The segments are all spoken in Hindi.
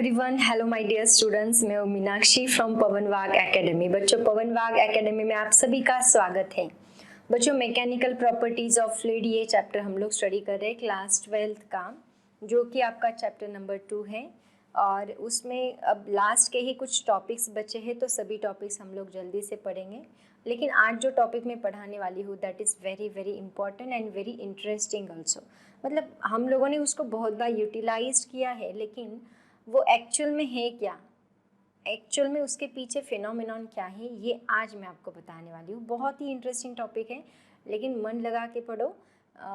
Everyone, hello my dear students. मैं हूं मीनाक्षी फ्रॉम पवन वाग एकेडमी। बच्चों, पवन वाग एकेडमी में आप सभी का स्वागत है। बच्चों, मैकेनिकल प्रॉपर्टीज ऑफ फ्लूइड ये चैप्टर हम लोग स्टडी कर रहे हैं क्लास 12th का, जो कि आपका चैप्टर नंबर 2 है। और उसमें अब लास्ट के ही कुछ टॉपिक्स बचे हैं, तो सभी टॉपिक्स हम लोग जल्दी से पढ़ेंगे। लेकिन आज जो टॉपिक मैं पढ़ाने वाली हूँ that is very very important and very interesting also. मतलब हम लोगों ने उसको बहुत बार यूटिलाइज किया है, लेकिन वो एक्चुअल में है क्या, एक्चुअल में उसके पीछे फिनोमिनॉन क्या है, ये आज मैं आपको बताने वाली हूँ। बहुत ही इंटरेस्टिंग टॉपिक है, लेकिन मन लगा के पढ़ो।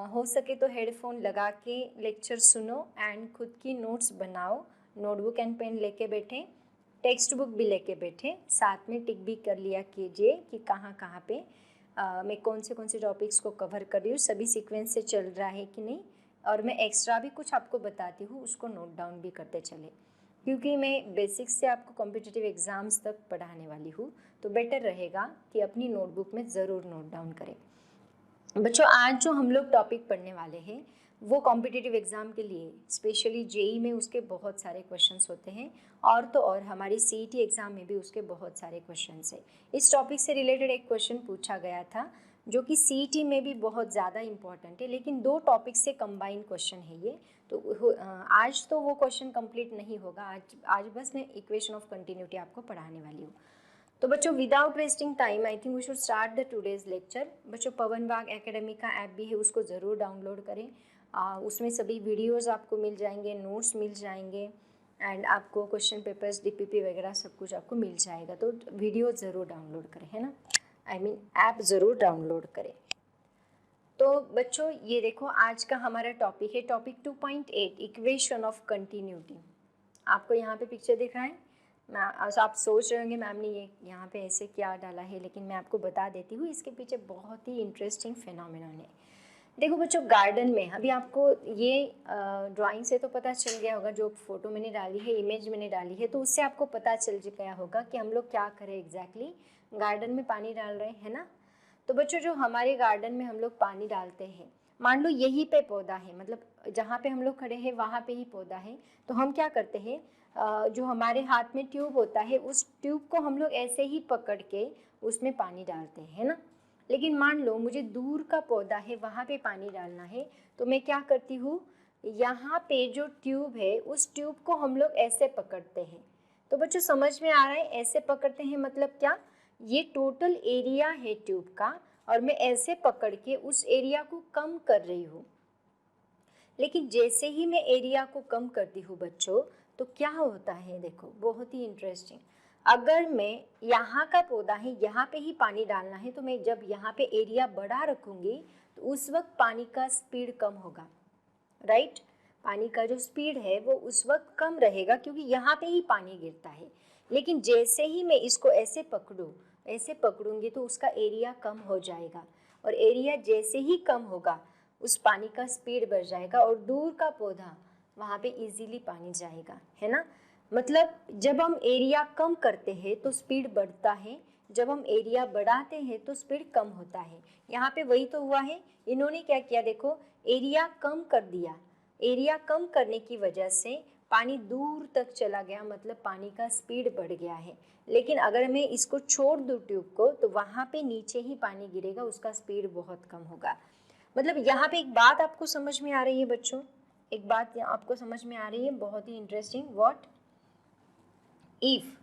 हो सके तो हेडफोन लगा के लेक्चर सुनो एंड खुद की नोट्स बनाओ। नोटबुक एंड पेन लेके बैठे, टेक्स्ट बुक भी लेके बैठे, साथ में टिक भी कर लिया कीजिए कि कहाँ कहाँ पे मैं कौन से टॉपिक्स को कवर कर रही हूँ, सभी सीक्वेंस से चल रहा है कि नहीं। और मैं एक्स्ट्रा भी कुछ आपको बताती हूँ, उसको नोट डाउन भी करते चले, क्योंकि मैं बेसिक्स से आपको कॉम्पिटिटिव एग्ज़ाम्स तक पढ़ाने वाली हूँ। तो बेटर रहेगा कि अपनी नोटबुक में ज़रूर नोट डाउन करें। बच्चों, आज जो हम लोग टॉपिक पढ़ने वाले हैं वो कॉम्पिटिटिव एग्ज़ाम के लिए, स्पेशली जेई में उसके बहुत सारे क्वेश्चंस होते हैं, और तो और हमारी सीईटी एग्ज़ाम में भी उसके बहुत सारे क्वेश्चंस हैं। इस टॉपिक से रिलेटेड एक क्वेश्चन पूछा गया था जो कि सीईटी में भी बहुत ज़्यादा इंपॉर्टेंट है, लेकिन दो टॉपिक से कंबाइन क्वेश्चन है ये। तो आज तो वो क्वेश्चन कंप्लीट नहीं होगा, आज बस मैं इक्वेशन ऑफ कंटिन्यूटी आपको पढ़ाने वाली हूँ। तो बच्चों, without wasting time I think we should start the today's lecture. बच्चों, पवन वाग एकेडमी का ऐप भी है, उसको ज़रूर डाउनलोड करें। उसमें सभी वीडियोस आपको मिल जाएंगे, नोट्स मिल जाएंगे, एंड आपको क्वेश्चन पेपर्स, डीपीपी वगैरह सब कुछ आपको मिल जाएगा। तो वीडियो ज़रूर डाउनलोड करें, है ना, ऐप ज़रूर डाउनलोड करें। तो बच्चों, ये देखो आज का हमारा टॉपिक है टॉपिक 2.8 इक्वेशन ऑफ कंटिन्यूटी। आपको यहाँ पे पिक्चर दिख रहा है। आप सोच रहे होंगे मैम ने ये यहाँ पे ऐसे क्या डाला है, लेकिन मैं आपको बता देती हूँ, इसके पीछे बहुत ही इंटरेस्टिंग फिनोमिनन है। देखो बच्चों, गार्डन में अभी आपको ये ड्राइंग से तो पता चल गया होगा, जो फोटो मैंने डाली है, इमेज मैंने डाली है, तो उससे आपको पता चल गया होगा कि हम लोग क्या करें एग्जैक्टली। गार्डन में पानी डाल रहे हैं ना। तो बच्चों, जो हमारे गार्डन में हम लोग पानी डालते हैं, मान लो यहीं पे पौधा है, मतलब जहाँ पे हम लोग खड़े हैं वहाँ पे ही पौधा है, तो हम क्या करते हैं, जो हमारे हाथ में ट्यूब होता है उस ट्यूब को हम लोग ऐसे ही पकड़ के उसमें पानी डालते हैं, है ना। लेकिन मान लो मुझे दूर का पौधा है, वहाँ पे पानी डालना है, तो मैं क्या करती हूँ, यहाँ पे जो ट्यूब है उस ट्यूब को हम लोग ऐसे पकड़ते हैं। तो बच्चों, समझ में आ रहा है ऐसे पकड़ते हैं मतलब क्या, ये टोटल एरिया है ट्यूब का, और मैं ऐसे पकड़ के उस एरिया को कम कर रही हूँ। लेकिन जैसे ही मैं एरिया को कम करती हूँ बच्चों, तो क्या होता है, देखो बहुत ही इंटरेस्टिंग। अगर मैं यहाँ का पौधा है, यहाँ पे ही पानी डालना है, तो मैं जब यहाँ पे एरिया बड़ा रखूँगी तो उस वक्त पानी का स्पीड कम होगा, राइट। पानी का जो स्पीड है वो उस वक्त कम रहेगा, क्योंकि यहाँ पे ही पानी गिरता है। लेकिन जैसे ही मैं इसको ऐसे पकड़ूंगी तो उसका एरिया कम हो जाएगा, और एरिया जैसे ही कम होगा उस पानी का स्पीड बढ़ जाएगा, और दूर का पौधा वहाँ पे इजीली पानी जाएगा, है ना। मतलब जब हम एरिया कम करते हैं तो स्पीड बढ़ता है, जब हम एरिया बढ़ाते हैं तो स्पीड कम होता है। यहाँ पे वही तो हुआ है। इन्होंने क्या किया, देखो एरिया कम कर दिया, एरिया कम करने की वजह से पानी दूर तक चला गया, मतलब पानी का स्पीड बढ़ गया है। लेकिन अगर मैं इसको छोड़ दूँ ट्यूब को, तो वहाँ पे नीचे ही पानी गिरेगा, उसका स्पीड बहुत कम होगा। मतलब यहाँ पे एक बात आपको समझ में आ रही है बच्चों, एक बात आपको समझ में आ रही है, बहुत ही interesting. What if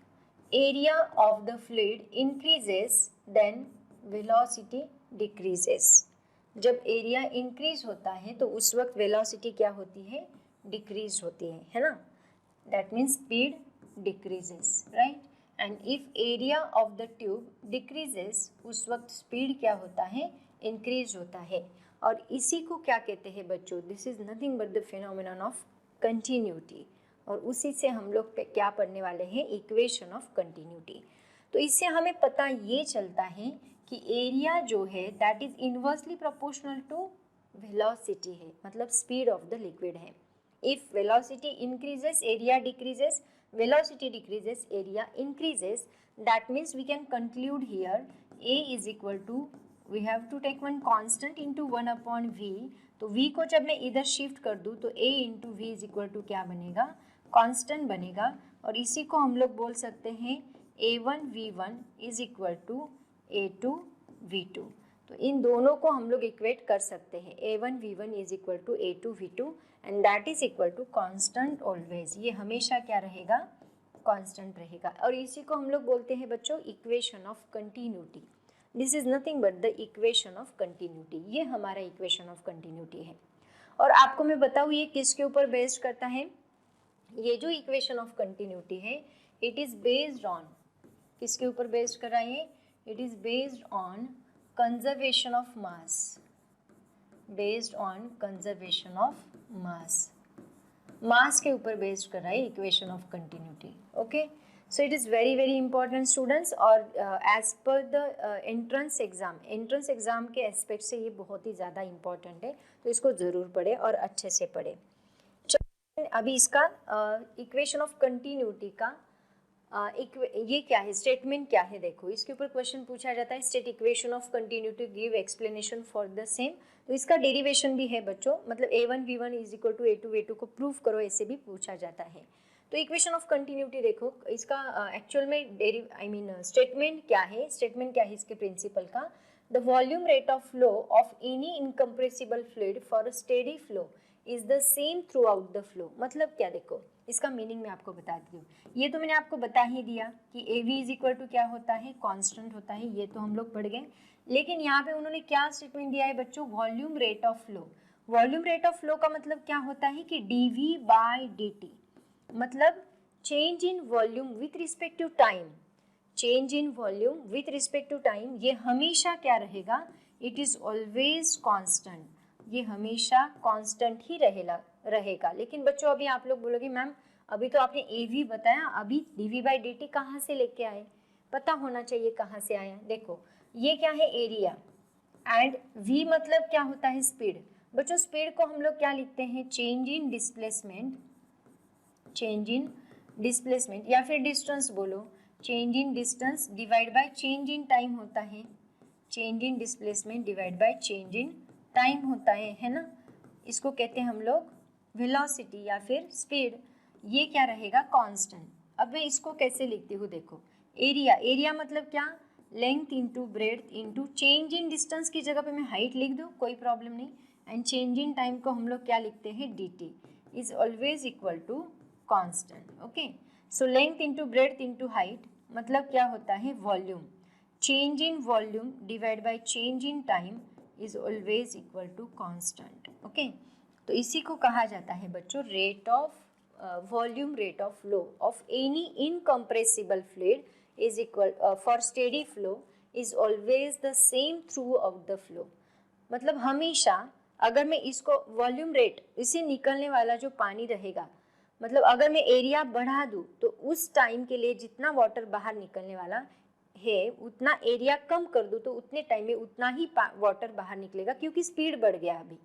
area of the fluid increases then velocity decreases। जब एरिया इंक्रीज होता है तो उस वक्त वेलोसिटी क्या होती है, डिक्रीज होती है ना। That means speed decreases, right. And if area of the tube decreases, उस वक्त स्पीड क्या होता है, इंक्रीज होता है। और इसी को क्या कहते हैं बच्चों, this is nothing but the phenomenon of continuity. और उसी से हम लोग पे क्या पढ़ने वाले हैं, इक्वेशन ऑफ कंटिन्यूटी। तो इससे हमें पता ये चलता है कि एरिया जो है that is inversely proportional to velocity है, मतलब स्पीड ऑफ द लिक्विड है। If velocity increases area decreases, velocity decreases area increases, that means we can conclude here A is equal to, we have to take one constant into 1 upon V। तो V को जब मैं इधर शिफ्ट कर दूँ तो A into V is equal to क्या बनेगा, कांस्टेंट बनेगा और इसी को हम लोग बोल सकते हैं A1V1 is equal to A2V2। तो इन दोनों को हम लोग इक्वेट कर सकते हैं, A1V1 is equal to A2V2 and that is equal to constant always. ये हमेशा क्या रहेगा, कांस्टेंट रहेगा। और इसी को हम लोग बोलते हैं बच्चों equation of continuity. This is nothing but the equation of continuity. ये हमारा इक्वेशन ऑफ कंटिन्यूटी है। और आपको मैं बताऊँ ये किसके ऊपर बेस्ड करता है, ये जो इक्वेशन ऑफ कंटिन्यूटी है इट इज बेस्ड ऑन, किसके ऊपर बेस्ड कर रहा है, it is based on conservation of mass, based on conservation of mass, mass के ऊपर बेस्ड कर रहा है equation of continuity. Okay, so it is very very important students. और as per the entrance exam के एस्पेक्ट से ये बहुत ही ज़्यादा इंपॉर्टेंट है, तो इसको ज़रूर पढ़े और अच्छे से पढ़े। अभी इसका इक्वेशन ऑफ कंटिन्यूटी का ये क्या है, स्टेटमेंट क्या है, देखो इसके ऊपर क्वेश्चन पूछा जाता है, state equation of continuity, give explanation for the same. तो इसका डेरिवेशन भी है बच्चों, मतलब A1V1 is equal to A2V2 को प्रूव करो, ऐसे भी पूछा जाता है। तो इक्वेशन ऑफ कंटिन्यूटी देखो, इसका एक्चुअल में स्टेटमेंट क्या है, स्टेटमेंट क्या है इसके प्रिंसिपल का, the volume rate of flow of any incompressible fluid for a steady flow is the same throughout the flow. मतलब क्या, देखो इसका मीनिंग मैं आपको बताती हूँ। ये तो मैंने आपको बता ही दिया कि AV इज इक्वल टू क्या होता है, कांस्टेंट होता है, ये तो हम लोग पढ़ गए। लेकिन यहाँ पे उन्होंने क्या स्टेटमेंट दिया है बच्चों, volume rate of flow. Volume rate of flow का मतलब क्या होता है कि dV/dt, मतलब change in volume with respect to time, change in volume with respect to time, ये हमेशा क्या रहेगा, इट इज ऑलवेज कांस्टेंट, ये हमेशा कांस्टेंट ही रहेगा। लेकिन बच्चों अभी आप लोग बोलोगे मैम अभी तो आपने AV बताया, अभी dV/dt कहाँ से लेके आए, पता होना चाहिए कहाँ से आया। देखो ये क्या है, एरिया, एंड V मतलब क्या होता है, स्पीड। बच्चों स्पीड को हम लोग क्या लिखते हैं, change in displacement, change in displacement, या फिर डिस्टेंस बोलो, change in distance divide by change in time होता है, change in displacement divide by change in time होता है ना। इसको कहते हैं हम लोग वेलोसिटी या फिर स्पीड। ये क्या रहेगा, कांस्टेंट। अब मैं इसको कैसे लिखती हूँ, देखो एरिया, एरिया मतलब क्या, length into breadth into change in distance की जगह पे मैं हाइट लिख दूँ, कोई प्रॉब्लम नहीं। एंड चेंज इन टाइम को हम लोग क्या लिखते हैं, dt is always equal to constant. Okay, so length into breadth into height मतलब क्या होता है, volume, change in volume divide by change in time is always equal to constant. Okay, तो इसी को कहा जाता है बच्चों rate of volume rate of flow of any incompressible fluid is equal for steady flow is always the same throughout the flow. मतलब हमेशा अगर मैं इसको वॉल्यूम रेट, इसे निकलने वाला जो पानी रहेगा, मतलब अगर मैं एरिया बढ़ा दूँ तो उस टाइम के लिए जितना वाटर बाहर निकलने वाला है उतना एरिया कम कर दूँ तो उतने टाइम में उतना ही वाटर बाहर निकलेगा, क्योंकि स्पीड बढ़ गया। अभी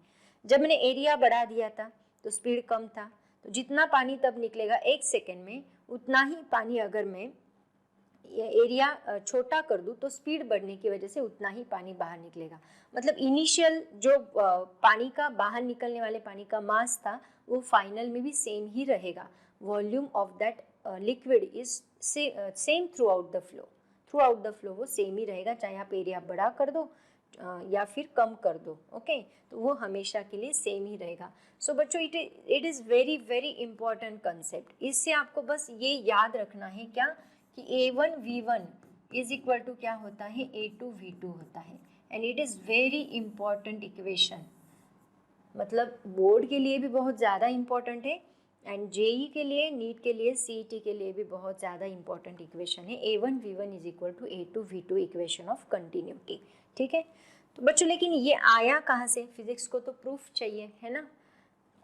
जब मैंने एरिया बढ़ा दिया था तो स्पीड कम था, तो जितना पानी तब निकलेगा 1 सेकेंड में, उतना ही पानी अगर मैं एरिया छोटा कर दूँ तो स्पीड बढ़ने की वजह से उतना ही पानी बाहर निकलेगा। मतलब इनिशियल जो पानी का बाहर निकलने वाले पानी का मास था वो फाइनल में भी सेम ही रहेगा। Volume of that liquid is same throughout the flow, through out the flow वो सेम ही रहेगा, चाहे आप एरिया बड़ा कर दो या फिर कम कर दो। ओके, तो वो हमेशा के लिए सेम ही रहेगा। सो बच्चों it is very very important concept. इससे आपको बस ये याद रखना है क्या कि A1V1 इज इक्वल टू क्या होता है, A2V2 होता है, and it is very important equation. मतलब बोर्ड के लिए भी बहुत ज़्यादा इंपॉर्टेंट है एंड JEE के लिए, नीट के लिए, CET के लिए भी बहुत ज़्यादा इंपॉर्टेंट इक्वेशन है। A1V1 is equal to A2V2 equation of continuity. ठीक है, तो बच्चों लेकिन ये आया कहाँ से, फिजिक्स को तो प्रूफ चाहिए है ना,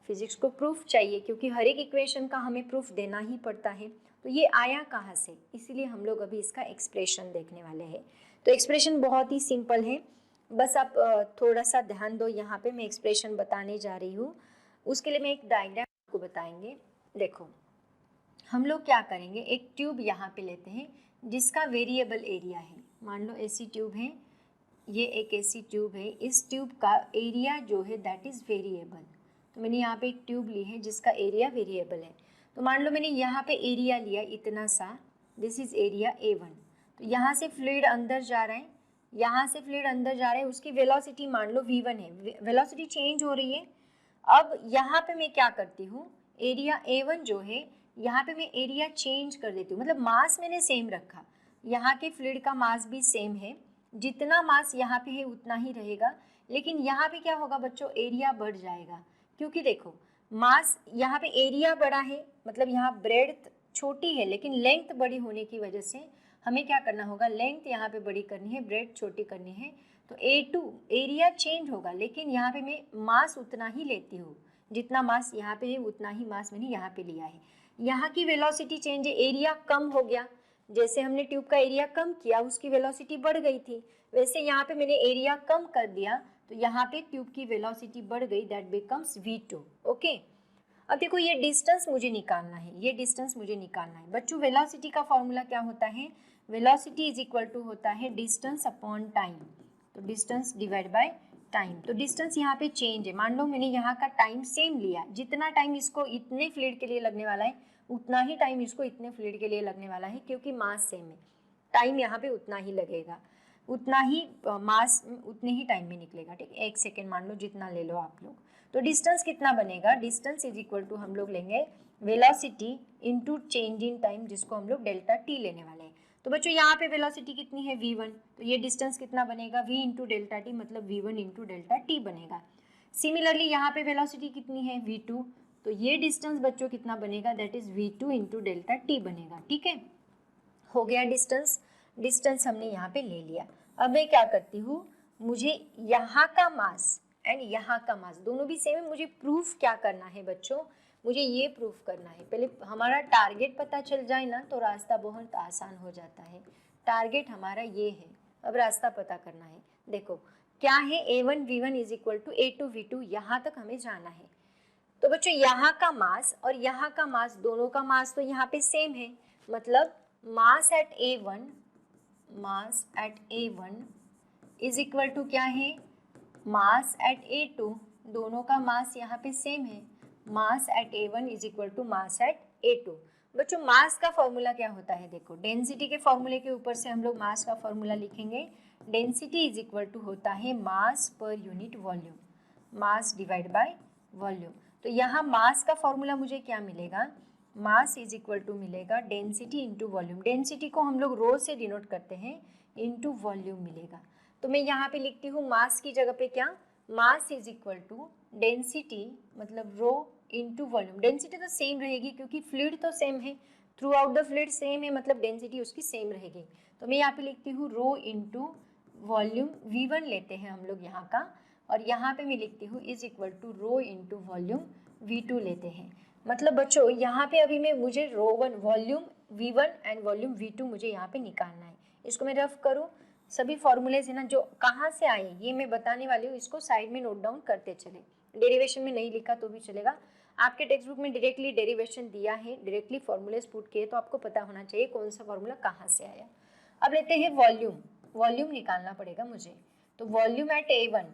फिजिक्स को प्रूफ चाहिए क्योंकि हर एक इक्वेशन का हमें प्रूफ देना ही पड़ता है। तो ये आया कहाँ से, इसीलिए हम लोग अभी इसका एक्सप्रेशन देखने वाले हैं। तो एक्सप्रेशन बहुत ही सिंपल है, बस आप थोड़ा सा ध्यान दो। यहाँ पे मैं एक्सप्रेशन बताने जा रही हूँ, उसके लिए मैं एक डायग्राम आपको बताएंगे। देखो हम लोग क्या करेंगे, एक ट्यूब यहाँ पे लेते हैं जिसका वेरिएबल एरिया है। मान लो ऐसी ट्यूब है, ये एक ऐसी ट्यूब है, इस ट्यूब का एरिया जो है दैट इज़ वेरिएबल। तो मैंने यहाँ पे एक ट्यूब ली है जिसका एरिया वेरिएबल है। तो मान लो मैंने यहाँ पे एरिया लिया इतना सा, दिस इज एरिया A1। तो यहाँ से फ्लूइड अंदर जा रहा है, यहाँ से फ्लूइड अंदर जा रहा है, उसकी वेलोसिटी मान लो V1 है, वेलोसिटी चेंज हो रही है। अब यहाँ पे मैं क्या करती हूँ, एरिया A1 जो है यहाँ पे मैं एरिया चेंज कर देती हूँ, मतलब मास मैंने सेम रखा, यहाँ के फ्लूइड का मास भी सेम है, जितना मास यहाँ पे है उतना ही रहेगा, लेकिन यहाँ पे क्या होगा बच्चों, एरिया बढ़ जाएगा, क्योंकि देखो मास यहाँ पे एरिया बड़ा है, मतलब यहाँ ब्रेड्थ छोटी है लेकिन लेंथ बड़ी होने की वजह से हमें क्या करना होगा, लेंथ यहाँ पे बड़ी करनी है, ब्रेड्थ छोटी करनी है। तो A2 एरिया चेंज होगा, लेकिन यहाँ पे मैं मास उतना ही लेती हूँ, जितना मास यहाँ पे है उतना ही मास मैंने यहाँ पे लिया है। यहाँ की वेलोसिटी चेंज है, एरिया कम हो गया, जैसे हमने ट्यूब का एरिया कम किया उसकी वेलोसिटी बढ़ गई थी, वैसे यहाँ पे मैंने एरिया कम कर दिया तो यहाँ पे ट्यूब की वेलोसिटी बढ़ गई, दैट बिकम्स V2। ओके, अब देखो ये डिस्टेंस मुझे निकालना है, ये डिस्टेंस मुझे निकालना है बच्चों। वेलोसिटी का फॉर्मूला क्या होता है, वेलोसिटी इज इक्वल टू होता है डिस्टेंस अपॉन टाइम, तो डिस्टेंस डिवाइड बाय टाइम। तो डिस्टेंस यहाँ पे चेंज है, मान लो मैंने यहाँ का टाइम सेम लिया, जितना टाइम इसको इतने फ्लूइड के लिए लगने वाला है उतना ही टाइम इसको इतने फ्लूइड के लिए लगने वाला है, क्योंकि मास सेम है, टाइम यहाँ पे उतना ही लगेगा, उतना ही मास उतने ही टाइम में निकलेगा। ठीक है, 1 सेकेंड मान लो, जितना ले लो आप लोग। तो डिस्टेंस कितना बनेगा, डिस्टेंस इज इक्वल टू हम लोग लेंगे velocity into change in time, जिसको हम लोग डेल्टा टी लेने वाले हैं। तो बच्चों यहाँ पे वेलोसिटी कितनी है V1, तो ये डिस्टेंस कितना बनेगा V इंटू डेल्टा टी, मतलब V1 इंटू डेल्टा टी बनेगा। सिमिलरली यहाँ पे वेलोसिटी कितनी है V2, तो ये डिस्टेंस बच्चों कितना बनेगा, that is V2 into delta T बनेगा। ठीक है, हो गया डिस्टेंस, डिस्टेंस हमने यहाँ पे ले लिया। अब मैं क्या करती हूँ, मुझे यहाँ का मास एंड यहाँ का मास दोनों भी सेम है, मुझे प्रूफ क्या करना है बच्चों, मुझे ये प्रूफ करना है। पहले हमारा टारगेट पता चल जाए ना तो रास्ता बहुत आसान हो जाता है। टारगेट हमारा ये है, अब रास्ता पता करना है। देखो क्या है, A1 V1 is equal to A2 V2, यहाँ तक हमें जाना है। तो बच्चों यहाँ का मास और यहाँ का मास, दोनों का मास तो यहाँ पे सेम है, मतलब mass at A1, mass at A1 is equal to क्या है, मास एट A2, दोनों का मास यहाँ पे सेम है, mass at A1 is equal to mass at A2। बच्चों मास का फॉर्मूला क्या होता है, देखो डेंसिटी के फॉर्मूले के ऊपर से हम लोग मास का फॉर्मूला लिखेंगे। डेंसिटी इज इक्वल टू होता है mass per unit volume, mass divide by volume. तो यहाँ मास का फॉर्मूला मुझे क्या मिलेगा, मास इज इक्वल टू मिलेगा डेंसिटी इंटू वॉल्यूम, डेंसिटी को हम लोग रो से डिनोट करते हैं, इंटू वॉल्यूम मिलेगा। तो मैं यहाँ पे लिखती हूँ मास की जगह पे क्या, mass is equal to density, मतलब रो इंटू वॉल्यूम। डेंसिटी तो सेम रहेगी क्योंकि फ्लूइड तो सेम है, throughout the fluid same है, मतलब डेंसिटी उसकी सेम रहेगी। तो मैं यहाँ पे लिखती हूँ रो इंटू वॉल्यूम, V1 लेते हैं हम लोग यहाँ का, और यहाँ पे मैं लिखती हूँ is equal to rho into volume V2 लेते हैं। मतलब बच्चों यहाँ पे अभी मैं, मुझे rho one volume V1 and volume V2 मुझे यहाँ पे निकालना है। इसको मैं रफ करूँ, सभी फॉर्मूलेज है ना जो कहाँ से आए ये मैं बताने वाली हूँ, इसको साइड में नोट डाउन करते चले। डेरिवेशन में नहीं लिखा तो भी चलेगा, आपके टेक्स्ट बुक में डायरेक्टली डेरिवेशन दिया है, डायरेक्टली फॉर्मूलेज पुट किए, तो आपको पता होना चाहिए कौन सा फॉर्मूला कहाँ से आया। अब लेते हैं वॉल्यूम, वॉल्यूम निकालना पड़ेगा मुझे। तो volume at A1,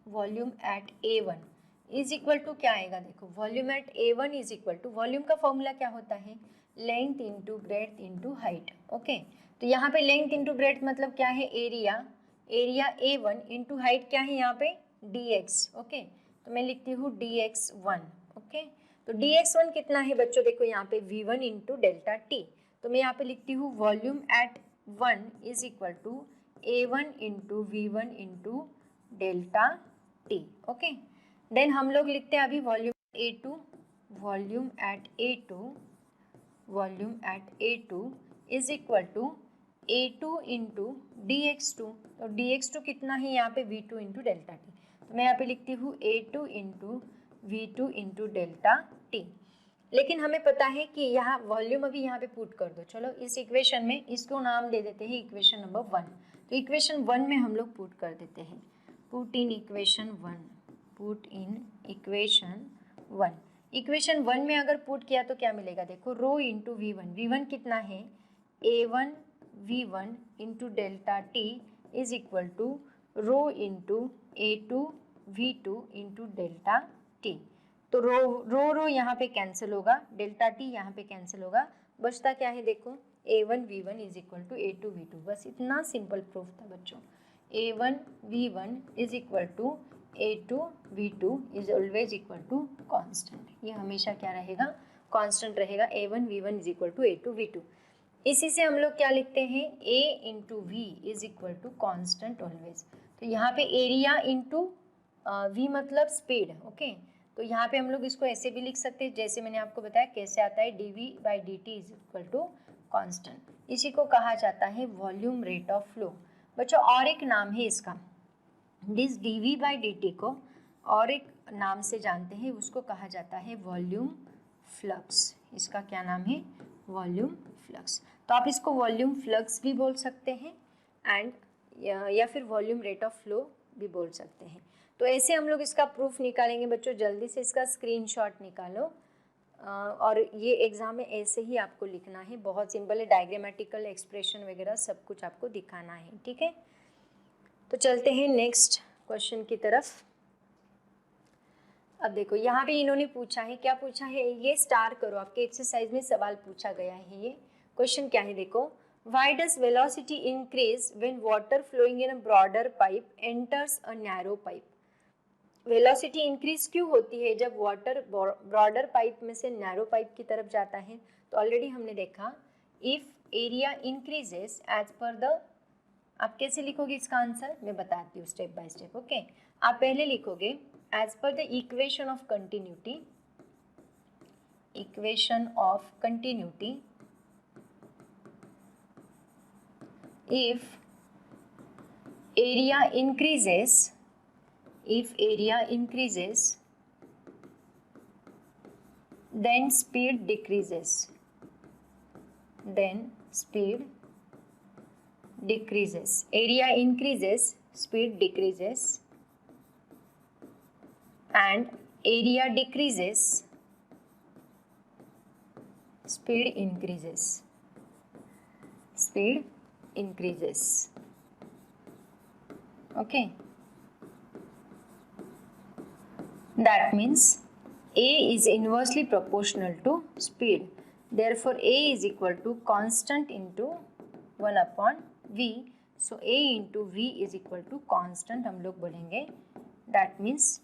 volume at A1 is equal to क्या आएगा, देखो volume at A1 is equal to, volume का फॉर्मूला क्या होता है, length into breadth into height. Okay, तो यहाँ पे लेंथ इंटू ब्रेड्थ मतलब क्या है, area, area A1 into height क्या है यहाँ पे dx। ओके, तो मैं लिखती हूँ dx1। ओके, तो dx1 कितना है बच्चों, देखो यहाँ पे V1 इंटू डेल्टा टी, तो मैं यहाँ पे लिखती हूँ volume at 1 is equal to A1 into V1 into delta t. Okay, then हम लोग लिखते हैं अभी volume A2, volume at A2, volume at A2 is equal to A2 into dx2, तो dx2 कितना है यहाँ पे V2 इंटू डेल्टा टी, तो मैं यहाँ पे लिखती हूँ A2 into V2 into delta T. लेकिन हमें पता है कि यहाँ वॉल्यूम अभी यहाँ पे पुट कर दो, चलो इस इक्वेशन में इसको नाम दे देते हैं इक्वेशन नंबर 1। तो इक्वेशन 1 में हम लोग पुट कर देते हैं, put in equation 1, put in equation 1। Equation 1 में अगर पुट किया तो क्या मिलेगा, देखो रो इंटू V1, V1 कितना है A1 V1 into delta t is equal to rho into A2 V2 into delta t. तो रो यहाँ पे कैंसिल होगा, डेल्टा टी यहाँ पे कैंसिल होगा, बचता क्या है देखो A1V1 is equal to A2V2। बस इतना सिंपल प्रूफ था बच्चों। A1V1 is equal to A2V2 is always equal to constant. ये हमेशा क्या रहेगा, कांस्टेंट रहेगा। A1V1 is equal to A2V2। इसी से हम लोग क्या लिखते हैं, A into V is equal to constant always. तो यहाँ पे एरिया इंटू V मतलब स्पीड, ओके। तो यहाँ पे हम लोग इसको ऐसे भी लिख सकते हैं जैसे मैंने आपको बताया कैसे आता है, dV/dt is equal to constant. इसी को कहा जाता है वॉल्यूम रेट ऑफ फ्लो। बच्चों और एक नाम है इसका, दिस dV/dt को और एक नाम से जानते हैं, उसको कहा जाता है वॉल्यूम फ्लक्स। इसका क्या नाम है, वॉल्यूम फ्लक्स। तो आप इसको वॉल्यूम फ्लक्स भी बोल सकते हैं एंड या फिर वॉल्यूम रेट ऑफ फ्लो भी बोल सकते हैं। तो ऐसे हम लोग इसका प्रूफ निकालेंगे बच्चों। जल्दी से इसका स्क्रीनशॉट निकालो और ये एग्जाम में ऐसे ही आपको लिखना है, बहुत सिंपल है। डायग्रामेटिकल एक्सप्रेशन वगैरह सब कुछ आपको दिखाना है, ठीक है। तो चलते हैं नेक्स्ट क्वेश्चन की तरफ। अब देखो यहाँ पे इन्होंने पूछा है, क्या पूछा है, ये स्टार करो, आपके एक्सरसाइज में सवाल पूछा गया है। ये क्वेश्चन क्या है देखो, why does velocity increase when water flowing in a broader pipe enters a narrow pipe? Velocity increase क्यों होती है जब वाटर ब्रॉडर पाइप में से नैरो पाइप की तरफ जाता है? तो ऑलरेडी हमने देखा, if area increases as per the, आप कैसे लिखोगे इसका आंसर मैं बताती हूँ स्टेप बाय स्टेप, ओके। आप पहले लिखोगे as per the equation of continuity, equation of continuity, if area increases, if area increases then speed decreases, then speed decreases, area increases speed decreases and area decreases speed increases, speed increases, okay. That means A is inversely proportional to speed, therefore A is equal to constant into 1 upon V, so A into V is equal to constant हम लोग बोलेंगे। That means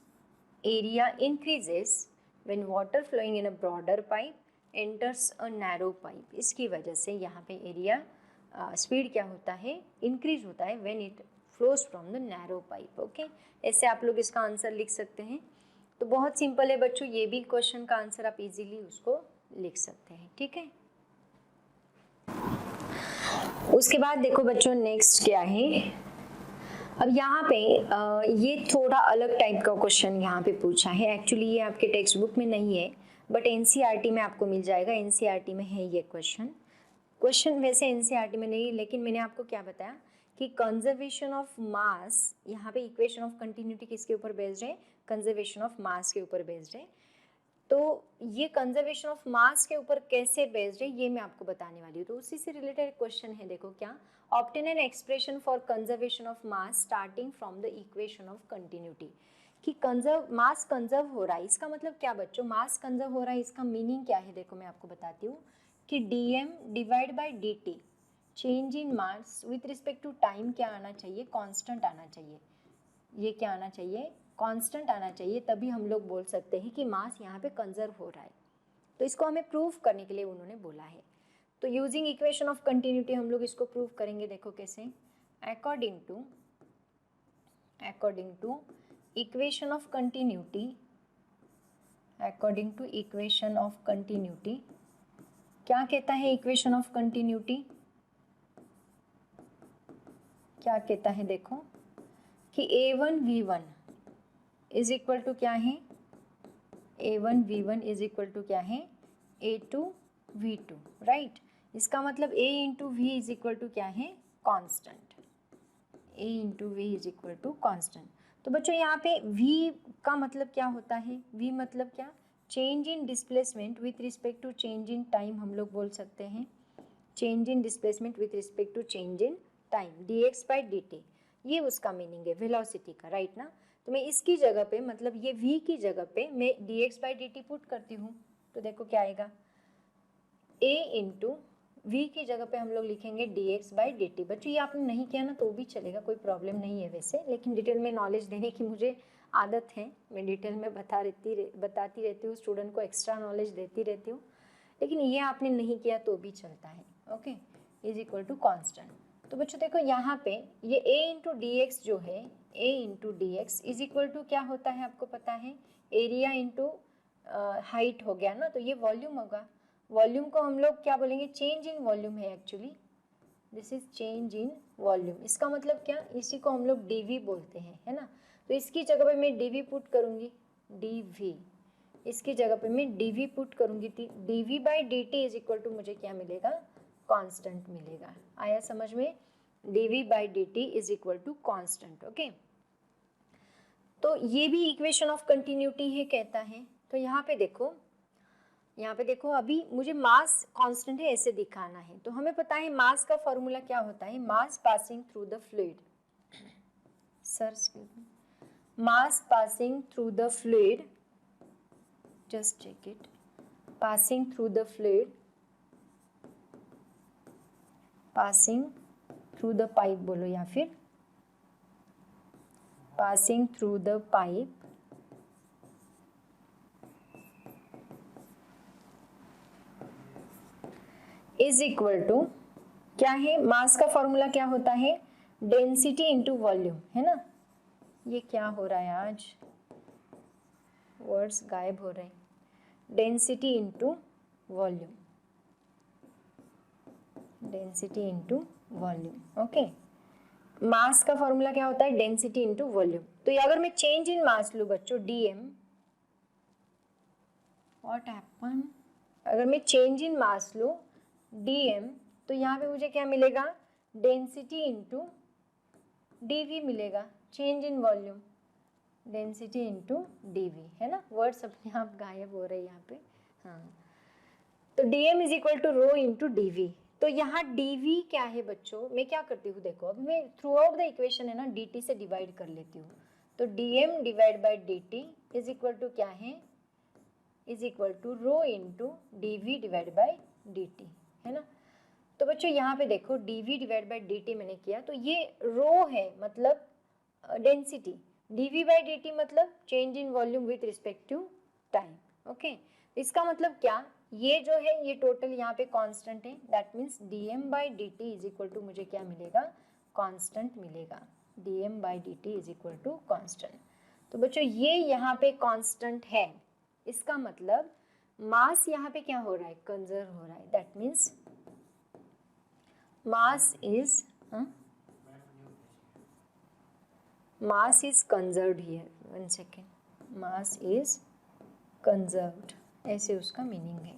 area increases when water flowing in a broader pipe enters a narrow pipe। इसकी वजह से यहाँ पे एरिया स्पीड क्या होता है, इंक्रीज होता है when it flows from the narrow pipe, okay. ऐसे आप लोग इसका आंसर लिख सकते हैं। तो बहुत सिंपल है बच्चों, ये भी क्वेश्चन का आंसर आप इजीली उसको लिख सकते हैं, ठीक है। उसके बाद देखो बच्चों नेक्स्ट क्या है। अब यहाँ पे ये थोड़ा अलग टाइप का क्वेश्चन यहाँ पे पूछा है। एक्चुअली ये आपके टेक्स्ट बुक में नहीं है बट एनसीईआरटी में आपको मिल जाएगा। एनसीईआरटी में है ये क्वेश्चन वैसे एनसीईआरटी में नहीं, लेकिन मैंने आपको क्या बताया कि कंजर्वेशन ऑफ मास, यहाँ पे इक्वेशन ऑफ कंटिन्यूटी किसके ऊपर बेस्ड है, कंजर्वेशन ऑफ मास के ऊपर बेस्ड है। तो ये कंजर्वेशन ऑफ मास के ऊपर कैसे बेस्ड है ये मैं आपको बताने वाली हूँ। तो उसी से रिलेटेड क्वेश्चन है, देखो क्या, obtain an expression for conservation of mass starting from the equation of continuity. कि मास कंजर्व हो रहा है, इसका मतलब क्या बच्चों, मास कंजर्व हो रहा है, इसका मीनिंग क्या है, देखो मैं आपको बताती हूँ कि dm divide by dt change in mass with respect to time क्या आना चाहिए, कांस्टेंट आना चाहिए। ये क्या आना चाहिए, कांस्टेंट आना चाहिए, तभी हम लोग बोल सकते हैं कि मास यहाँ पे कंजर्व हो रहा है। तो इसको हमें प्रूव करने के लिए उन्होंने बोला है। तो यूजिंग इक्वेशन ऑफ कंटिन्यूटी हम लोग इसको प्रूव करेंगे। देखो कैसे, according to equation of continuity, according to equation of continuity क्या कहता है, इक्वेशन ऑफ कंटिन्यूटी क्या कहता है, देखो कि A1V1 इज इक्वल टू क्या है, A1V1 इज इक्वल टू क्या है, A2V2, राइट। इसका मतलब A into V is equal to क्या है, constant. A into V is equal to constant. तो बच्चों यहाँ पे V का मतलब क्या होता है, V मतलब क्या, change in displacement with respect to change in time हम लोग बोल सकते हैं। Change in displacement with respect to change in time, dx by dt, ये उसका मीनिंग है वेलोसिटी का, राइट ना। तो मैं इसकी जगह पे मतलब ये v की जगह पे मैं dx/dt पुट करती हूँ, तो देखो क्या आएगा, a इंटू v की जगह पे हम लोग लिखेंगे dx/dt। बच्चों ये आपने नहीं किया ना तो भी चलेगा, कोई प्रॉब्लम नहीं है वैसे, लेकिन डिटेल में नॉलेज देने की मुझे आदत है, मैं डिटेल में बताती रहती हूँ, स्टूडेंट को एक्स्ट्रा नॉलेज देती रहती हूँ, लेकिन ये आपने नहीं किया तो भी चलता है। Okay, is equal to constant. तो बच्चों देखो यहाँ पे ये a इंटू डी एक्स जो है, a into d x is equal to क्या होता है आपको पता है, एरिया इंटू हाइट हो गया ना, तो ये वॉल्यूम होगा। वॉल्यूम को हम लोग क्या बोलेंगे, चेंज इन वॉल्यूम है actually, this is change in volume. इसका मतलब क्या, इसी को हम लोग dv बोलते हैं, है ना। तो इसकी जगह पे मैं dv पुट करूँगी, dv, इसकी जगह पे मैं dv पुट करूँगी, dv/dt इज इक्वल टू मुझे क्या मिलेगा, कांस्टेंट मिलेगा। आया समझ में, dv/dt is equal to constant. Okay, तो ये भी इक्वेशन ऑफ कंटिन्यूटी है कहता है। तो यहाँ पे देखो अभी मुझे मास कांस्टेंट है ऐसे दिखाना है, तो हमें पता है मास का फॉर्मूला क्या होता है, mass passing through the fluid, sir mass passing through the fluid, just check it, passing through the fluid, passing through the pipe बोलो या फिर passing through the pipe is equal to क्या है, मास का फॉर्मूला क्या होता है, डेंसिटी इंटू वॉल्यूम, है ना। ये क्या हो रहा है आज, वर्ड्स गायब हो रहे हैं, density into volume, density into volume. Okay, mass का फॉर्मूला क्या होता है, डेंसिटी इंटू वॉल्यूम। तो ये अगर मैं चेंज इन मास लूँ बच्चों, dm, व्हाट हैपन, अगर मैं चेंज इन मास लूँ dm, तो यहाँ पे मुझे क्या मिलेगा, डेंसिटी इंटू dv मिलेगा, change in volume, density into dv, है ना। वर्ड्स अपने आप गायब हो रहे हैं यहाँ पे, हाँ। तो dm is equal to rho into dv। तो यहाँ dv क्या है बच्चों, मैं क्या करती हूँ देखो, अब मैं थ्रू आउट द इक्वेशन है ना dt से डिवाइड कर लेती हूँ, तो dm divide by dt is equal to क्या है, is equal to rho into dv divide by dt, है ना। तो बच्चों यहाँ पे देखो dv डिवाइड बाई dt मैंने किया, तो ये रो है मतलब डेंसिटी, dv बाई dt मतलब change in volume with respect to time. Okay, इसका मतलब क्या, ये जो है ये टोटल यहाँ पे कांस्टेंट है, that means dm by dt is equal to मुझे क्या मिलेगा, कांस्टेंट मिलेगा, dm by dt is equal to constant. तो बच्चों ये यहाँ पे कांस्टेंट है, इसका मतलब मास यहाँ पे क्या हो रहा है, कंजर्व हो रहा है, that means mass is mass is conserved here, one second, mass is conserved, ऐसे उसका मीनिंग है।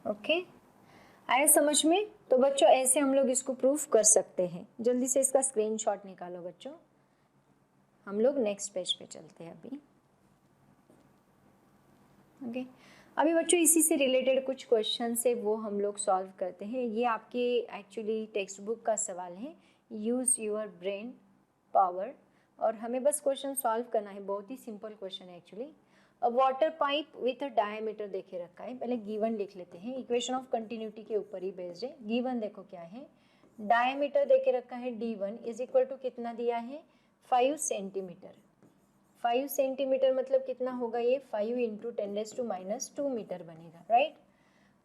ओके, आया समझ में। तो बच्चों ऐसे हम लोग इसको प्रूफ कर सकते हैं, जल्दी से इसका स्क्रीनशॉट निकालो बच्चों, हम लोग नेक्स्ट पेज पे चलते हैं अभी। ओके, अभी बच्चों इसी से रिलेटेड कुछ क्वेश्चन है वो हम लोग सॉल्व करते हैं। ये आपके एक्चुअली टेक्स्ट बुक का सवाल है, यूज़ योर ब्रेन पावर, और हमें बस क्वेश्चन सॉल्व करना है, बहुत ही सिंपल क्वेश्चन है actually. A water pipe with a diameter देखे रखा है, पहले गिवन लिख लेते हैं, इक्वेशन ऑफ कंटिन्यूटी के ऊपर ही बेस्ड है। गिवन देखो क्या है, डायमीटर देखे रखा है d1 इज इक्वल टू कितना दिया है, 5 सेंटीमीटर। 5 सेंटीमीटर मतलब कितना होगा ये, 5 इंटू 10⁻² मीटर बनेगा, right.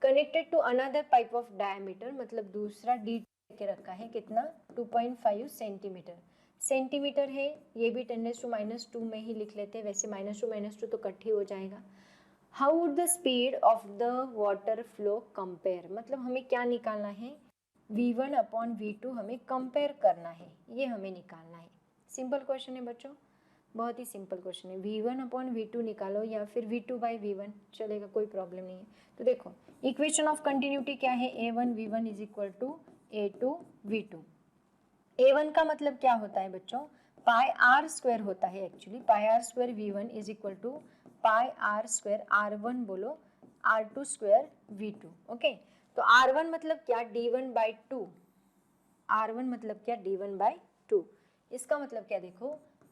Connected to another pipe of diameter मतलब दूसरा डी के रखा है कितना, 2.5 सेंटीमीटर। सेंटीमीटर है, ये भी 10⁻² में ही लिख लेते हैं, वैसे -2 तो कट ही हो जाएगा। How would the speed of the water flow compare, मतलब हमें क्या निकालना है, v1 अपॉन v2 हमें कंपेयर करना है, ये हमें निकालना है। सिंपल क्वेश्चन है बच्चों, बहुत ही सिंपल क्वेश्चन है, v1 अपॉन v2 निकालो या फिर v2 बाई v1 चलेगा, कोई प्रॉब्लम नहीं है। तो देखो इक्वेशन ऑफ कंटिन्यूटी क्या है, a1 v1 is equal to a2 v2। a1 का मतलब क्या होता है बच्चों, पाई आर स्क्वायर होता है actually, pi r square v1 is equal to pi r square r1 बोलो r2 स्क्वायर v2। ओके, तो r1 मतलब क्या, d1 बाई 2, r1 मतलब क्या, d1 बाई 2, इसका मतलब क्या देखो,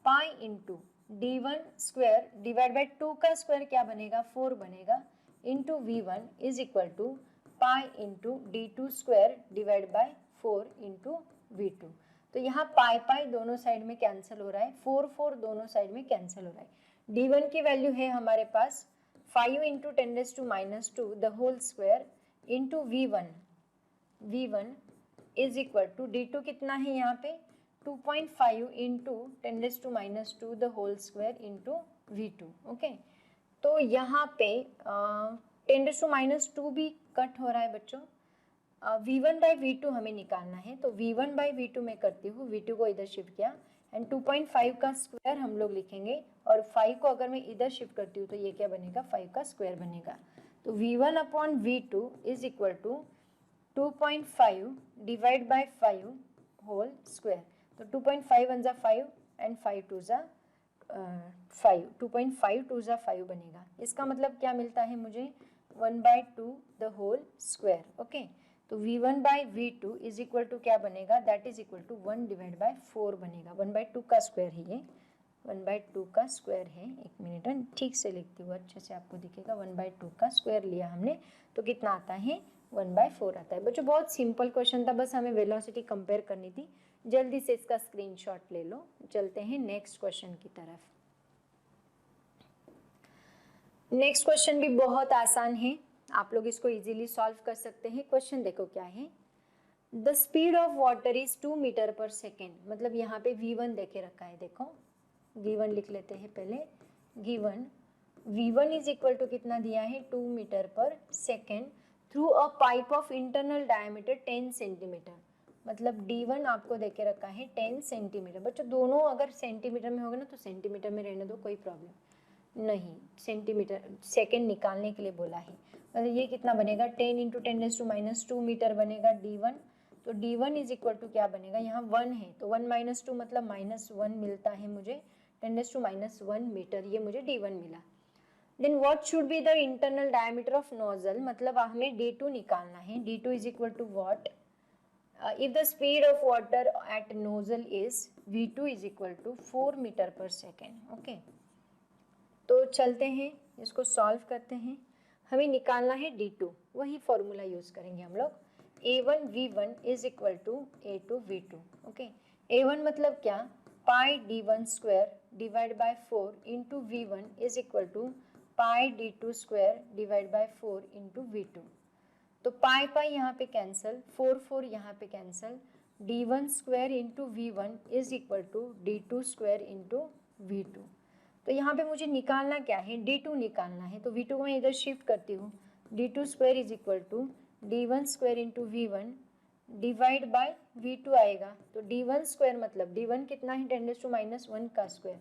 pi into d1 square divide by 2 का स्क्वायर क्या बनेगा, 4 बनेगा, into v1 is equal to pi into d2 square divide by 4 into v2। तो यहाँ पाई पाई दोनों साइड में कैंसिल हो रहा है, 4 4 दोनों साइड में कैंसिल हो रहा है। d1 की वैल्यू है हमारे पास 5 into 10⁻², the whole square, into v1 is equal to d2 कितना है यहाँ पे 2.5 into 10⁻² the whole square into v2। Okay, तो यहाँ पे 10⁻² भी कट हो रहा है बच्चों। v1 बाई v2 हमें निकालना है, तो v1 बाई v2 मैं करती हूँ, v2 को इधर शिफ्ट किया एंड 2.5 का स्क्वायर हम लोग लिखेंगे, और 5 को अगर मैं इधर शिफ्ट करती हूँ तो ये क्या बनेगा, 5 का स्क्वायर बनेगा। तो v1 upon v2 is equal to 2.5 divide by 5 whole square. तो 2.5 वन जा 5 एंड 5 टू जा 5, 2.5 टू जा 5 बनेगा। इसका मतलब क्या मिलता है मुझे, 1/2 द होल स्क्वायर। ओके, तो v1 by v2 is equal to क्या बनेगा, that is equal to 1 divide by 4 बनेगा। 1/2 का स्क्वायर है ये, 1/2 का स्क्वायर है। एक मिनट ठीक से लिखती हूँ, अच्छे से आपको दिखेगा। 1/2 का स्क्वायर लिया हमने तो कितना आता है, 1/4 आता है। बच्चों बहुत सिंपल क्वेश्चन था, बस हमें वेलोसिटी कंपेयर करनी थी। जल्दी से इसका स्क्रीनशॉट ले लो। चलते हैं नेक्स्ट क्वेश्चन की तरफ। नेक्स्ट क्वेश्चन भी बहुत आसान है, आप लोग इसको इजीली सॉल्व कर सकते हैं। क्वेश्चन देखो क्या है, the speed of water is 2 metre per second. मतलब यहाँ पे v1 देके रखा है, देखो v1 लिख लेते हैं पहले। Given v1 is equal to कितना दिया है, 2 metre per second through a pipe of internal diameter 10 centimetre. मतलब d1 आपको देके रखा है 10 सेंटीमीटर। बच्चों दोनों अगर सेंटीमीटर में होगा ना तो सेंटीमीटर में रहने दो, कोई प्रॉब्लम नहीं। सेंटीमीटर सेकेंड निकालने के लिए बोला है, मतलब ये कितना बनेगा, 10 इंटू 10⁻² मीटर बनेगा d1। तो d1 इज इक्वल टू क्या बनेगा, यहाँ 1 है तो 1 - 2 मतलब -1 मिलता है मुझे, 10⁻⁻1 मीटर ये मुझे d1 मिला। Then what should be the internal diameter of nozzle, मतलब हमें d2 निकालना है। d2 is equal to what, if the speed of water at nozzle is v2 is equal to 4 metre per second. Okay, तो चलते हैं इसको सॉल्व करते हैं। हमें निकालना है d2, वही फॉर्मूला यूज करेंगे हम लोग। a1 v1 is equal to a2 v2। Okay, a1 मतलब क्या, pi d1 square divide by 4 into v1 is equal to pi d2 square divide by 4 into v2। तो पाई पाई यहाँ पे कैंसिल, 4 4 यहाँ पे cancel, d1 square into v1 is equal to d2 square into v2। तो यहाँ पे मुझे निकालना क्या है, d2 निकालना है। तो v2 को मैं इधर शिफ्ट करती हूँ, d2 square is equal to d1 square into v1 divide by v2 आएगा। तो d1 स्क्वायर मतलब d1 कितना है, 10⁻1 का स्क्वायर,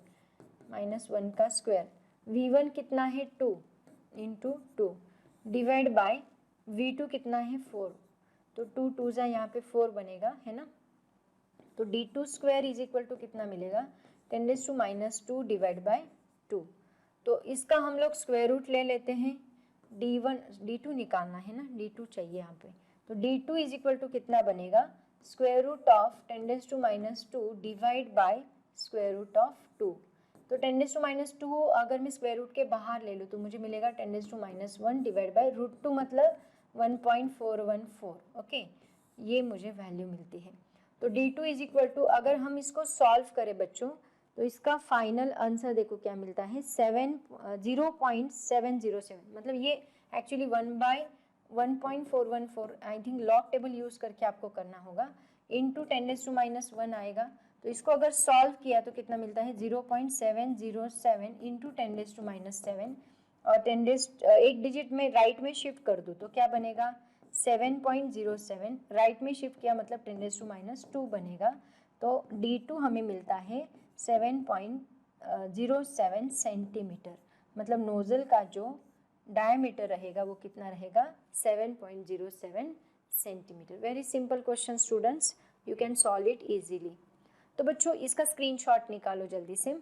-1 का स्क्वायर, v1 कितना है 2 इंटू 2 डिवाइड बाय v2 कितना है 4। तो 2 2 जा यहाँ पे 4 बनेगा, है ना। तो d2 square is equal to कितना मिलेगा, 10⁻2 डिवाइड बाय 2। तो इसका हम लोग स्क्वायर रूट ले लेते हैं। d2 निकालना है ना, d2 चाहिए यहाँ पे। तो d2 इज इक्वल टू कितना बनेगा, square root of 10⁻2 divide by square root of 2। तो 10⁻2 अगर मैं स्क्वायर रूट के बाहर ले लूँ तो मुझे मिलेगा 10⁻1 डिवाइड बाय √2 मतलब 1.414। ओके, ये मुझे वैल्यू मिलती है। तो d2 इज इक्वल टू, अगर हम इसको सॉल्व करें बच्चों तो इसका फाइनल आंसर देखो क्या मिलता है, 0.707। मतलब ये actually 1/1.414, I think log table use करके आपको करना होगा, इंटू 10⁻1 आएगा। तो इसको अगर सॉल्व किया तो कितना मिलता है, 0.707 इंटू 10⁻7, और एक डिजिट में राइट में शिफ्ट कर दूँ तो क्या बनेगा, 7.07। राइट में शिफ्ट किया मतलब 10⁻2 बनेगा। तो d2 हमें मिलता है 7.07 सेंटीमीटर। मतलब नोजल का जो डायमीटर रहेगा वो कितना रहेगा, 7.07 centimetre. Very simple question students, you can solve it easily. तो बच्चों इसका स्क्रीनशॉट निकालो जल्दी से।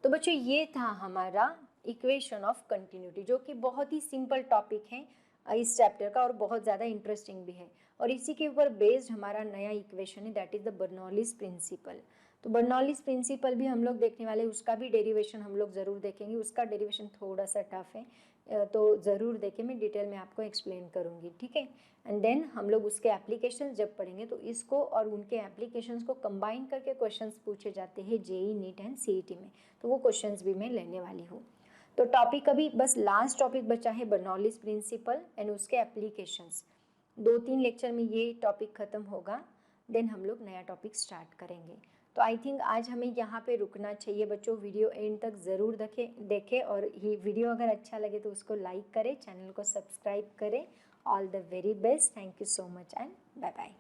तो बच्चों ये था हमारा इक्वेशन ऑफ कंटिन्यूटी, जो कि बहुत ही सिंपल टॉपिक है। इस चैप्टर का, और बहुत ज़्यादा इंटरेस्टिंग भी है। और इसी के ऊपर बेस्ड हमारा नया इक्वेशन है, that is the Bernoulli's principle. तो बर्नौलीज प्रिंसिपल भी हम लोग देखने वाले, उसका भी डेरिवेशन हम लोग ज़रूर देखेंगे। उसका डेरिवेशन थोड़ा सा टफ है, तो ज़रूर देखें, मैं डिटेल में आपको एक्सप्लेन करूँगी, ठीक है। एंड देन हम लोग उसके एप्लीकेशन जब पढ़ेंगे तो इसको और उनके एप्लीकेशंस को कंबाइन करके क्वेश्चंस पूछे जाते हैं जेईई, नीट एंड सीईटी में, तो वो क्वेश्चंस भी मैं लेने वाली हूँ। तो टॉपिक अभी बस लास्ट टॉपिक बचा है बर्नौलीज प्रिंसिपल एंड उसके एप्लीकेशंस। 2-3 लेक्चर में ये टॉपिक ख़त्म होगा, देन हम लोग नया टॉपिक स्टार्ट करेंगे। तो आई थिंक आज हमें यहाँ पे रुकना चाहिए बच्चों। वीडियो एंड तक ज़रूर देखें और ये वीडियो अगर अच्छा लगे तो उसको लाइक करें, चैनल को सब्सक्राइब करें। All the very best, thank you so much and bye bye.